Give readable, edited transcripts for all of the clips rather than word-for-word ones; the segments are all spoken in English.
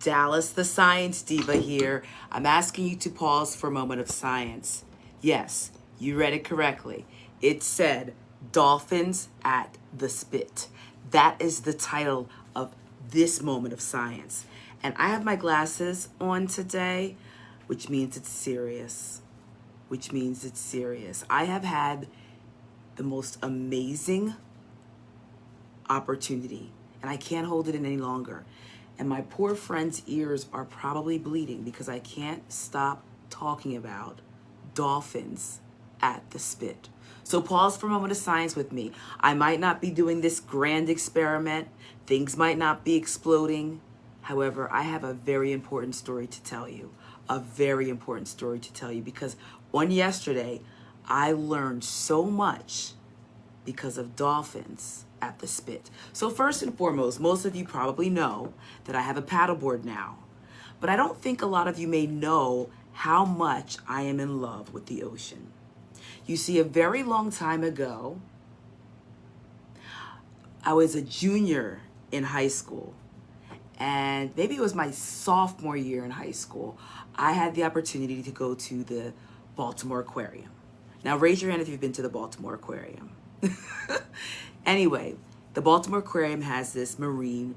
Dallas, the science diva here. I'm asking you to pause for a moment of science. Yes, you read it correctly. It said Dolphins at the Spit. That is the title of this moment of science. And I have my glasses on today, which means it's serious. I have had the most amazing opportunity, and I can't hold it in any longer. And my poor friend's ears are probably bleeding because I can't stop talking about dolphins at the Spit. So pause for a moment of science with me. I might not be doing this grand experiment. Things might not be exploding. However, I have a very important story to tell you. Because on yesterday, I learned so much because of dolphins at the Spit. So first and foremost, most of you probably know that I have a paddleboard now. But I don't think a lot of you may know how much I am in love with the ocean. You see, a very long time ago, I was a junior in high school. And maybe it was my sophomore year in high school, I had the opportunity to go to the Baltimore Aquarium. Now, raise your hand if you've been to the Baltimore Aquarium. Anyway, the Baltimore Aquarium has this marine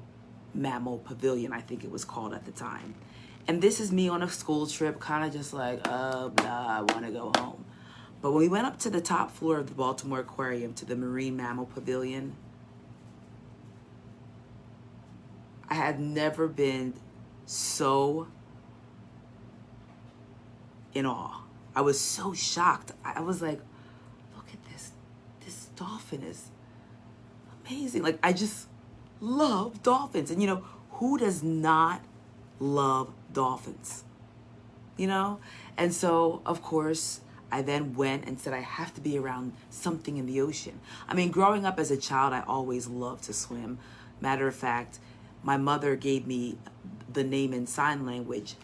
mammal pavilion, I think it was called at the time. And this is me on a school trip, kind of just like, I want to go home. But when we went up to the top floor of the Baltimore Aquarium, to the marine mammal pavilion, I had never been so in awe. I was so shocked. I was like, look at this. This dolphin is amazing. Like, I just love dolphins. And who does not love dolphins? And so, of course, I then went and said I have to be around something in the ocean. I mean, growing up as a child, I always loved to swim. Matter of fact, my mother gave me the name in sign language,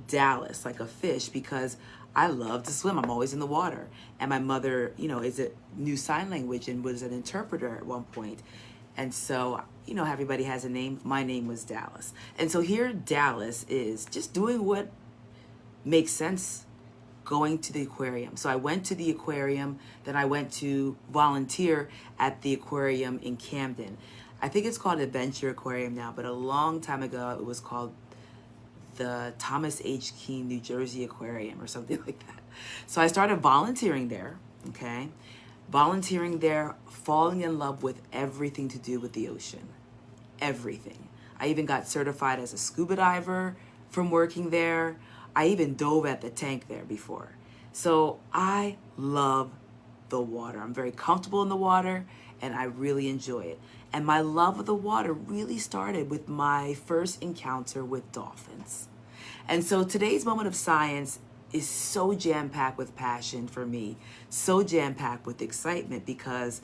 Dallas, like a fish, because I love to swim. I'm always in the water. And my mother, knew sign language and was an interpreter at one point. And so, everybody has a name. My name was Dallas. And so here Dallas is just doing what makes sense, going to the aquarium. So I went to the aquarium, then I went to volunteer at the aquarium in Camden. I think it's called Adventure Aquarium now, but a long time ago it was called the Thomas H. Keene, New Jersey Aquarium or something like that. So I started volunteering there, okay? Volunteering there, falling in love with everything to do with the ocean. Everything. I even got certified as a scuba diver from working there. I even dove at the tank there before. So I love the water. I'm very comfortable in the water and I really enjoy it. And my love of the water really started with my first encounter with dolphins. And so today's moment of science is so jam-packed with passion for me, so jam-packed with excitement, because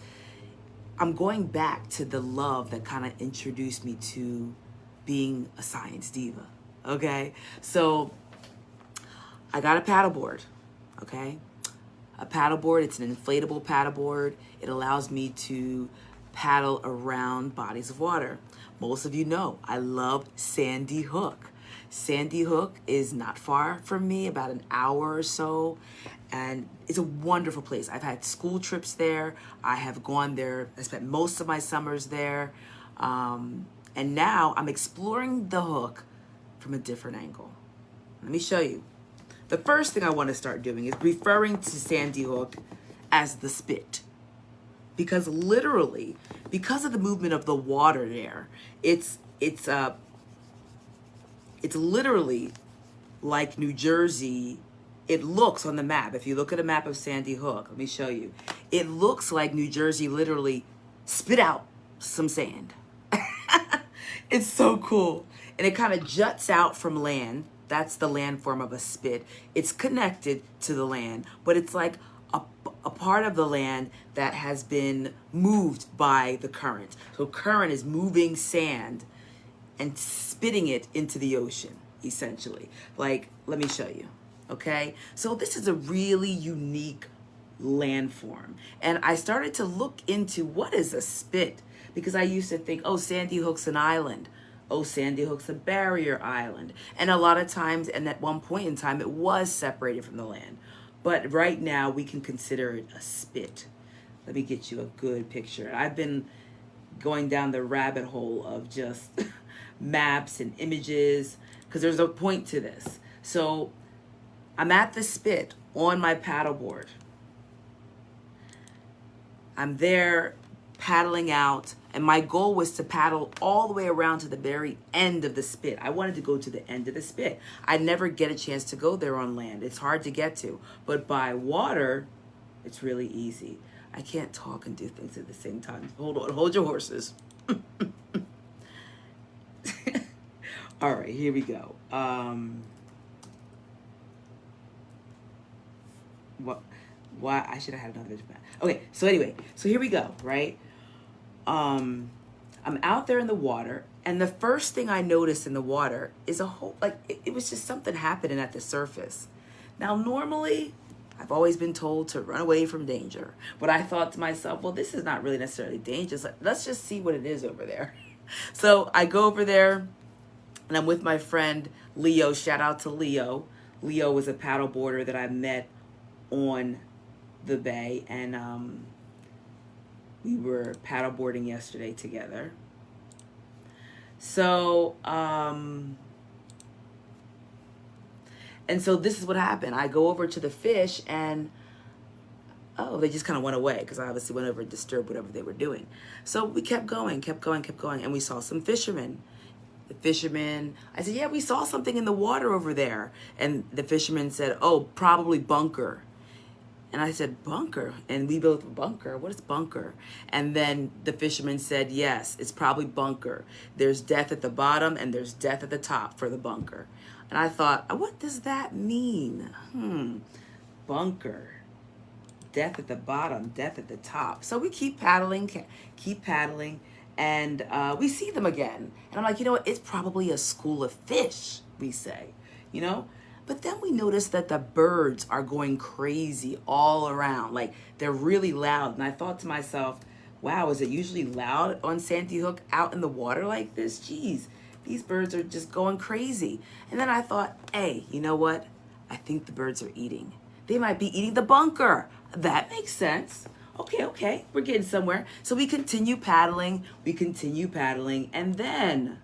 I'm going back to the love that kind of introduced me to being a science diva, okay? So I got a paddleboard, okay? A paddleboard, it's an inflatable paddleboard. It allows me to paddle around bodies of water. Most of you know I love Sandy Hook. Sandy Hook is not far from me, about an hour or so, and it's a wonderful place. I've had school trips there. I have gone there. I spent most of my summers there, and now I'm exploring the Hook from a different angle. Let me show you. The first thing I want to start doing is referring to Sandy Hook as the Spit. Because literally, because of the movement of the water there, it's literally like New Jersey. It looks on the map. If you look at a map of Sandy Hook, let me show you. It looks like New Jersey literally spit out some sand. It's so cool. And it kind of juts out from land. That's the landform of a spit. It's connected to the land, but it's like a part of the land that has been moved by the current. So current is moving sand and spitting it into the ocean, essentially. Like, let me show you, okay? So this is a really unique landform. And I started to look into what is a spit, because I used to think, oh, Sandy Hook's an island. oh, Sandy Hook's a barrier island. And a lot of times, and at one point in time, it was separated from the land. But right now, we can consider it a spit. Let me get you a good picture. I've been going down the rabbit hole of just maps and images, because there's a point to this. So I'm at the spit on my paddleboard. I'm there paddling out, and my goal was to paddle all the way around to the very end of the spit. I wanted to go to the end of the spit. I never get a chance to go there on land. It's hard to get to. But by water, it's really easy. I can't talk and do things at the same time. Hold on, hold your horses. All right, here we go. Why I should have had another vision. Okay, so anyway, so here we go, right? I'm out there in the water, and the first thing I noticed in the water is a whole, like, it was just something happening at the surface. Now, normally, I've always been told to run away from danger, but I thought to myself, well, this is not really necessarily dangerous. Let's just see what it is over there. So I go over there, and I'm with my friend Leo. Shout out to Leo. Leo was a paddleboarder that I met on the bay, and we were paddleboarding yesterday together. So and so this is what happened. I go over to the fish, and oh, they just kind of went away, because I obviously went over and disturbed whatever they were doing. So we kept going, and we saw some fishermen. The fisherman, I said, yeah, we saw something in the water over there. And the fisherman said, oh, probably bunker. And I said, bunker? And we both, bunker? What is bunker? And then the fisherman said, yes, it's probably bunker. There's death at the bottom and there's death at the top for the bunker. And I thought, what does that mean? Bunker. Death at the bottom, death at the top. So we keep paddling, and we see them again. And I'm like, you know what? It's probably a school of fish, we say, you know? But then we notice that the birds are going crazy all around. Like, they're really loud. And I thought to myself, wow, is it usually loud on Sandy Hook out in the water like this? Geez, these birds are just going crazy. And then I thought, hey, you know what? I think the birds are eating. They might be eating the bunker. That makes sense. Okay, we're getting somewhere. So we continue paddling, and then,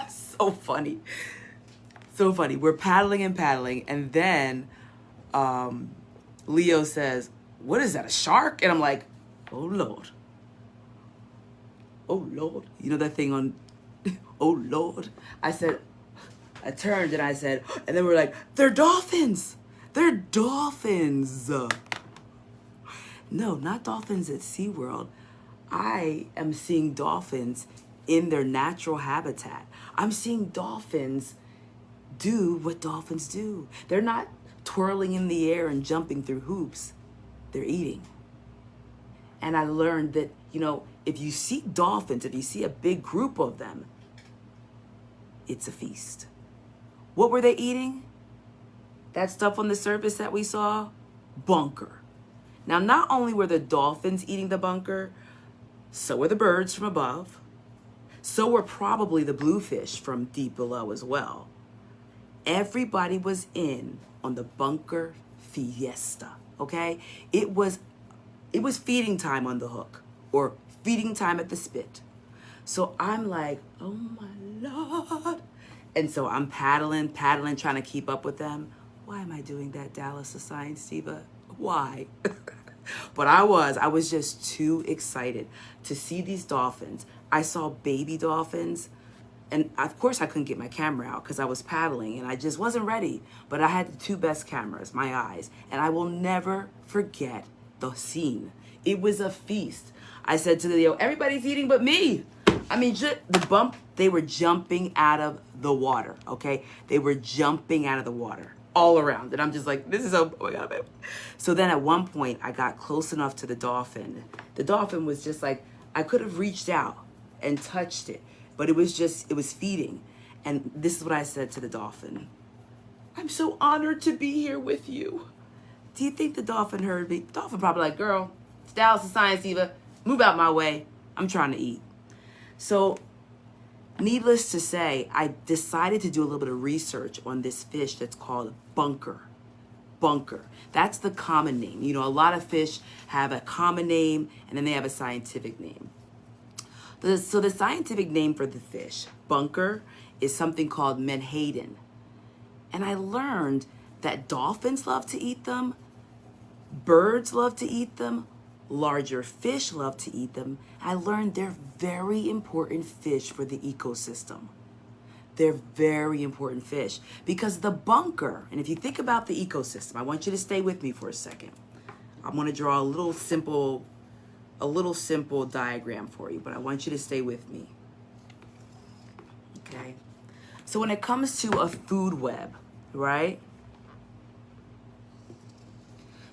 so funny. We're paddling, and then Leo says, what is that, a shark? And I'm like, oh Lord. You know that thing on, oh Lord. I turned and I said, and then we're like, they're dolphins. No, not dolphins at SeaWorld. I am seeing dolphins in their natural habitat. I'm seeing dolphins do what dolphins do. They're not twirling in the air and jumping through hoops. They're eating. And I learned that, you know, if you see dolphins, if you see a big group of them, it's a feast. What were they eating? That stuff on the surface that we saw? Bunker. Now, not only were the dolphins eating the bunker, so were the birds from above. So were probably the bluefish from deep below as well. Everybody was in on the bunker fiesta, okay? It was feeding time on the hook, or feeding time at the spit. So I'm like, oh my Lord. And so I'm paddling, trying to keep up with them. Why am I doing that, Dallas of Science Diva? Why? But I was just too excited to see these dolphins. I saw baby dolphins, and of course I couldn't get my camera out because I was paddling and I just wasn't ready. But I had the two best cameras, my eyes, and I will never forget the scene. It was a feast. I said to Leo, everybody's eating but me. I mean, they were jumping out of the water, okay? They were jumping out of the water all around. And I'm just like, this is oh my God, babe. So then at one point, I got close enough to the dolphin. The dolphin was just like, I could have reached out and touched it, but it was feeding. And this is what I said to the dolphin. I'm so honored to be here with you. Do you think the dolphin heard me? The dolphin probably like, girl, it's Dallas of Science Diva. Move out my way. I'm trying to eat. So Needless to say, I decided to do a little bit of research on this fish that's called bunker. Bunker. That's the common name. You know, a lot of fish have a common name and then they have a scientific name. So the scientific name for the fish, bunker, is something called menhaden. And I learned that dolphins love to eat them, birds love to eat them, larger fish love to eat them. I learned they're very important fish for the ecosystem. They're very important fish because the bunker, and if you think about the ecosystem, I want you to stay with me for a second. I'm going to draw a little simple diagram for you, but I want you to stay with me. Okay? So when it comes to a food web, right?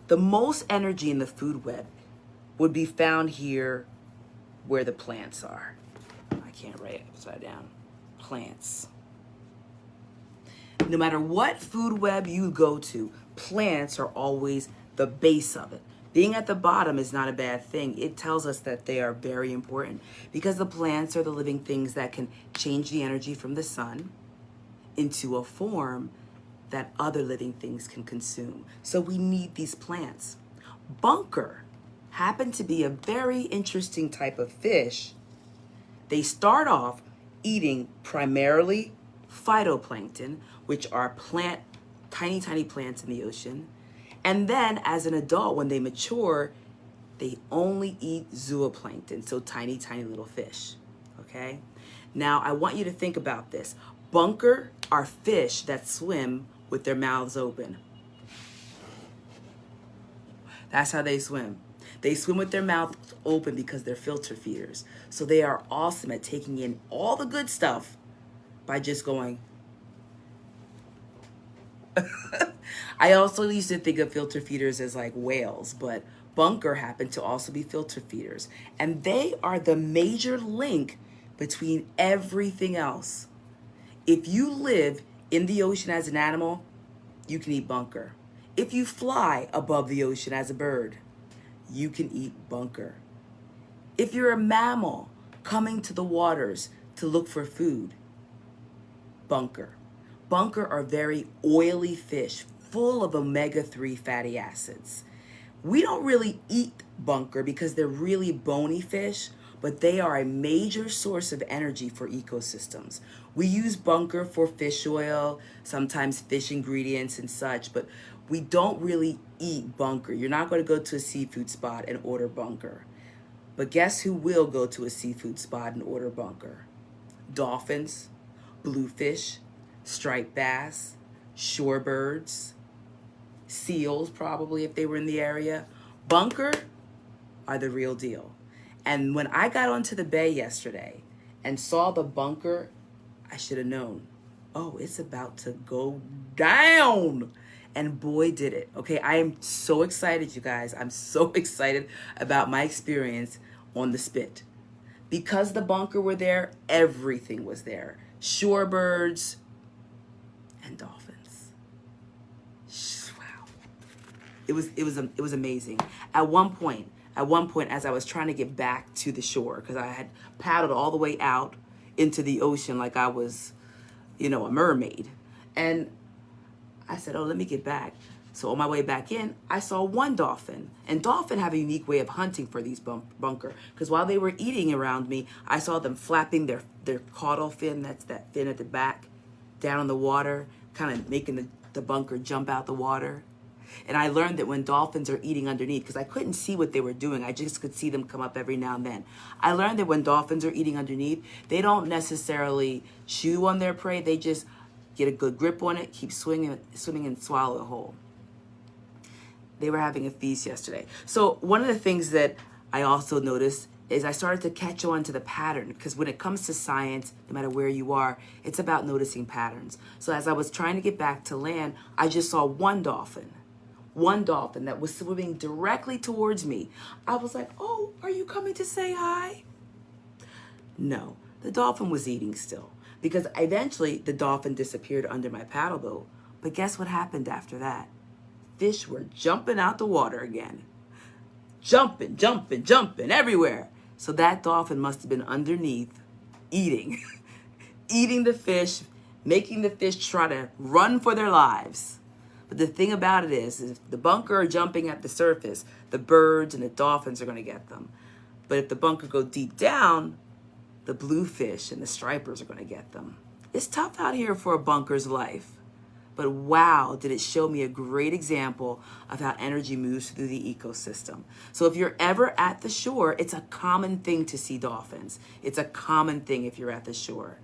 The most energy in the food web would be found here where the plants are. I can't write it upside down. Plants. No matter what food web you go to, plants are always the base of it. Being at the bottom is not a bad thing. It tells us that they are very important because the plants are the living things that can change the energy from the sun into a form that other living things can consume. So we need these plants. Bunker happen to be a very interesting type of fish. They start off eating primarily phytoplankton, which are tiny plants in the ocean. And then as an adult, when they mature, they only eat zooplankton, so tiny little fish, okay? Now, I want you to think about this. Bunker are fish that swim with their mouths open. That's how they swim. They swim with their mouths open because they're filter feeders. So they are awesome at taking in all the good stuff by just going. I also used to think of filter feeders as like whales, but bunker happen to also be filter feeders. And they are the major link between everything else. If you live in the ocean as an animal, you can eat bunker. If you fly above the ocean as a bird, you can eat bunker. If you're a mammal coming to the waters to look for food, bunker. Bunker are very oily fish, full of omega-3 fatty acids. We don't really eat bunker because they're really bony fish, but they are a major source of energy for ecosystems. We use bunker for fish oil, sometimes fish ingredients and such, but we don't really eat bunker. You're not going to go to a seafood spot and order bunker. But guess who will go to a seafood spot and order bunker? Dolphins, bluefish, striped bass, shorebirds, seals probably if they were in the area. Bunker are the real deal. And when I got onto the bay yesterday and saw the bunker, I should have known, oh, it's about to go down. And boy, did it. Okay, I am so excited, you guys. I'm so excited about my experience on the spit. Because the bunker were there, everything was there. Shorebirds and dolphins. Wow. It was amazing. At one point, as I was trying to get back to the shore, because I had paddled all the way out into the ocean like I was, a mermaid. And I said, oh, let me get back. So on my way back in, I saw one dolphin. And dolphin have a unique way of hunting for these bunker. Because while they were eating around me, I saw them flapping their caudal fin, that's that fin at the back, down in the water, kind of making the bunker jump out the water. And I learned that when dolphins are eating underneath, because I couldn't see what they were doing, I just could see them come up every now and then. I learned that when dolphins are eating underneath, they don't necessarily chew on their prey. They just get a good grip on it, keep swimming and swallow it whole. They were having a feast yesterday. So one of the things that I also noticed is I started to catch on to the pattern, because when it comes to science, no matter where you are, it's about noticing patterns. So as I was trying to get back to land, I just saw one dolphin that was swimming directly towards me. I was like, oh, are you coming to say hi? No, the dolphin was eating still, because eventually the dolphin disappeared under my paddle boat. But guess what happened after that? Fish were jumping out the water again. Jumping everywhere. So that dolphin must have been underneath eating. eating the fish, making the fish try to run for their lives. But the thing about it is if the bunker are jumping at the surface, the birds and the dolphins are going to get them. But if the bunker go deep down, the bluefish and the stripers are going to get them. It's tough out here for a bunker's life. But wow, did it show me a great example of how energy moves through the ecosystem. So if you're ever at the shore, it's a common thing to see dolphins. It's a common thing if you're at the shore.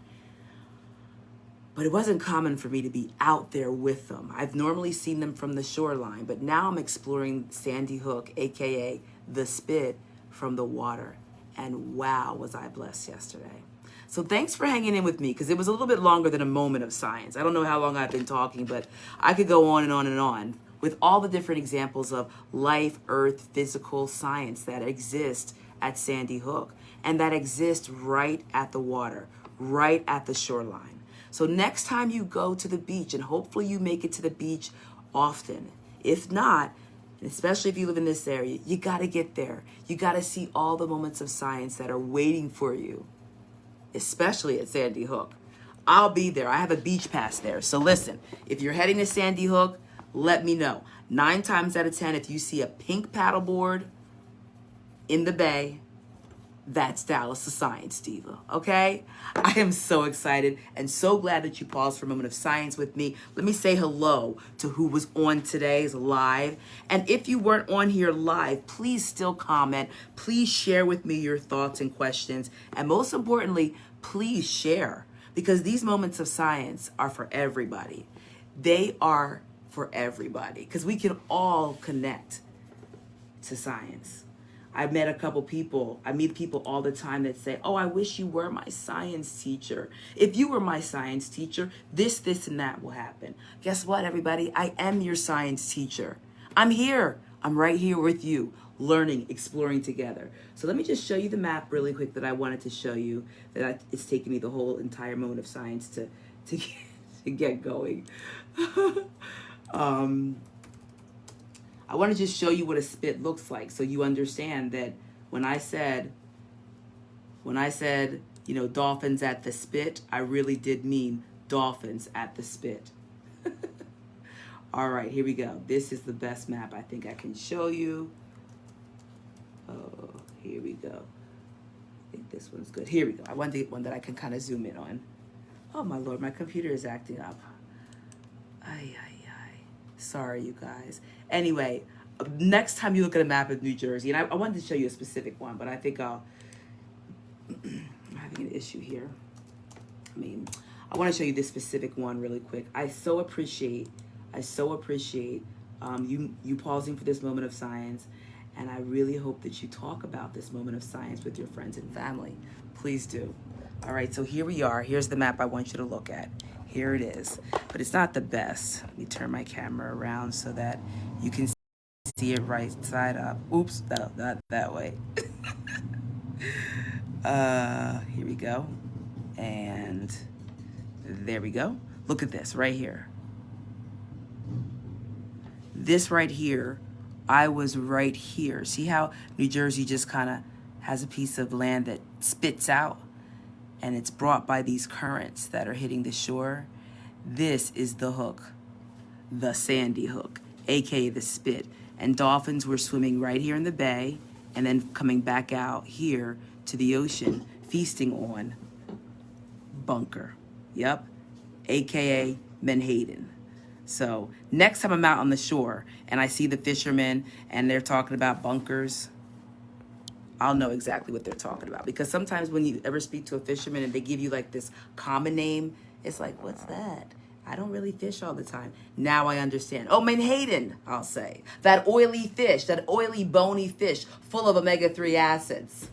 But it wasn't common for me to be out there with them. I've normally seen them from the shoreline, but now I'm exploring Sandy Hook, AKA the Spit, from the water. And wow, was I blessed yesterday. So thanks for hanging in with me, because it was a little bit longer than a moment of science. I don't know how long I've been talking, but I could go on and on and on with all the different examples of life, earth, physical science that exist at Sandy Hook and that exist right at the water, right at the shoreline. So next time you go to the beach, and hopefully you make it to the beach often, if not, especially if you live in this area, you got to get there. You got to see all the moments of science that are waiting for you, especially at Sandy Hook. I'll be there. I have a beach pass there. So listen, if you're heading to Sandy Hook, let me know. 9 times out of 10, if you see a pink paddleboard in the bay, that's Dallas the Science Diva, okay? I am so excited and so glad that you paused for a moment of science with me. Let me say hello to who was on today's live. And if you weren't on here live, please still comment. Please share with me your thoughts and questions. And most importantly, please share, because these moments of science are for everybody. They are for everybody, because we can all connect to science. I meet people all the time that say, oh, I wish you were my science teacher. If you were my science teacher, this, and that will happen. Guess what, everybody? I am your science teacher. I'm here. I'm right here with you, learning, exploring together. So let me just show you the map really quick that I wanted to show you, it's taken me the whole entire moment of science to get going. I want to just show you what a spit looks like, so you understand that when I said, dolphins at the spit, I really did mean dolphins at the spit. All right, here we go. This is the best map I think I can show you. Oh, here we go. I think this one's good. Here we go. I want the one that I can kind of zoom in on. Oh my Lord, my computer is acting up. Ay. Sorry, you guys. Anyway, next time you look at a map of New Jersey, and I wanted to show you a specific one, but I think I'm having an issue here. I want to show you this specific one really quick. I so appreciate you pausing for this moment of science, and I really hope that you talk about this moment of science with your friends and family. Please do. All right, so here we are. Here's the map I want you to look at. Here it is, but it's not the best. Let me turn my camera around so that you can see it right side up. Oops, no, not that way. Here we go. And there we go. Look at this right here. This right here, I was right here. See how New Jersey just kind of has a piece of land that spits out? And it's brought by these currents that are hitting the shore. This is the hook, the Sandy Hook, aka the spit. And dolphins were swimming right here in the bay and then coming back out here to the ocean, feasting on bunker. Yep, aka Menhaden. So next time I'm out on the shore and I see the fishermen and they're talking about bunkers, I'll know exactly what they're talking about. Because sometimes when you ever speak to a fisherman and they give you like this common name, it's like, what's that? I don't really fish all the time. Now I understand. Oh, Menhaden, I'll say. That oily fish, that oily bony fish full of omega-3 acids.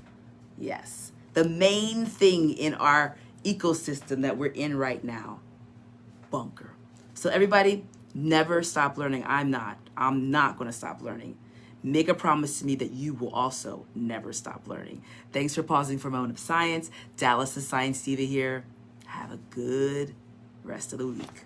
Yes, the main thing in our ecosystem that we're in right now, bunker. So everybody, never stop learning. I'm not going to stop learning. Make a promise to me that you will also never stop learning. Thanks for pausing for a moment of science. Dallas the Science Diva here. Have a good rest of the week.